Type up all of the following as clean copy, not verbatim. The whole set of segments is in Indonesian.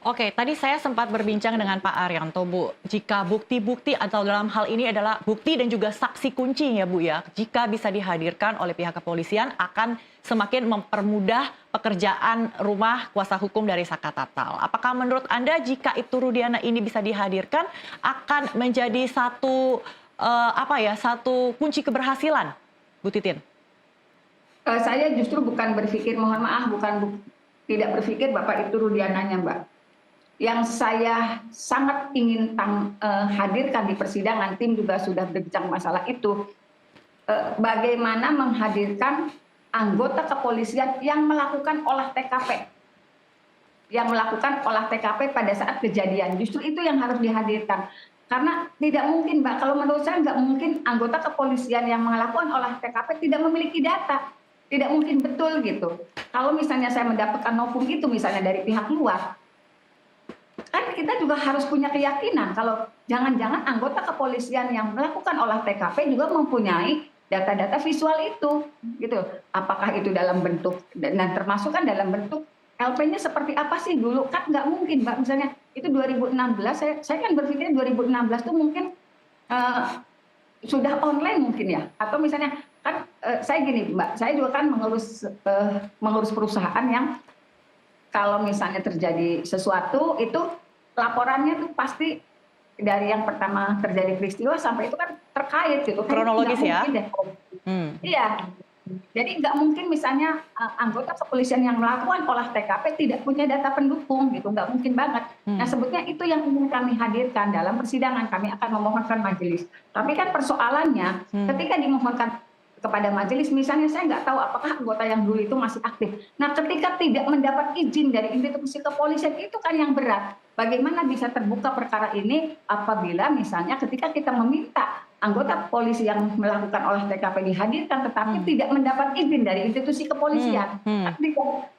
Oke, tadi saya sempat berbincang dengan Pak Arianto, Bu. Jika bukti-bukti atau dalam hal ini adalah bukti dan juga saksi kunci ya, Bu ya, jika bisa dihadirkan oleh pihak kepolisian akan semakin mempermudah pekerjaan rumah kuasa hukum dari Saka Tatal. Apakah menurut Anda jika itu Rudiana ini bisa dihadirkan akan menjadi satu kunci keberhasilan, Bu Titin? Saya justru bukan berpikir, mohon maaf, tidak berpikir Bapak itu Rudiananya, Mbak. Yang saya sangat ingin hadirkan di persidangan, tim juga sudah berbincang masalah itu, bagaimana menghadirkan anggota kepolisian yang melakukan olah TKP. Yang melakukan olah TKP pada saat kejadian. Justru itu yang harus dihadirkan. Karena tidak mungkin, Mbak, kalau menurut saya nggak mungkin anggota kepolisian yang melakukan olah TKP tidak memiliki data. Tidak mungkin betul gitu. Kalau misalnya saya mendapatkan novum itu misalnya dari pihak luar, kan kita juga harus punya keyakinan kalau jangan-jangan anggota kepolisian yang melakukan olah TKP juga mempunyai data-data visual itu, gitu. Apakah itu dalam bentuk, dan termasuk kan dalam bentuk LP-nya seperti apa sih dulu, kan nggak mungkin, Mbak, misalnya itu 2016, saya kan berpikir 2016 itu mungkin sudah online mungkin ya, atau misalnya kan saya gini, Mbak, saya juga kan mengurus perusahaan yang kalau misalnya terjadi sesuatu itu laporannya tuh pasti dari yang pertama terjadi peristiwa sampai itu kan terkait gitu. Kronologis ya? Iya. Jadi nggak mungkin misalnya anggota kepolisian yang melakukan olah TKP tidak punya data pendukung gitu, nggak mungkin banget. Nah sebetulnya itu yang ingin kami hadirkan dalam persidangan, kami akan memohonkan majelis. Tapi kan persoalannya ketika dimohonkan kepada majelis, misalnya saya nggak tahu apakah anggota yang dulu itu masih aktif. Nah ketika tidak mendapat izin dari institusi kepolisian itu kan yang berat. Bagaimana bisa terbuka perkara ini apabila misalnya ketika kita meminta anggota polisi yang melakukan olah TKP dihadirkan tetapi tidak mendapat izin dari institusi kepolisian.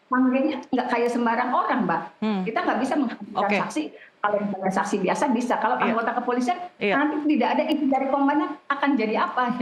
Manggilnya nggak kayak sembarang orang, Mbak. Kita nggak bisa menghadirkan saksi. Kalau misalnya saksi biasa bisa. Kalau anggota kepolisian nanti tidak ada izin dari komandan akan jadi apa?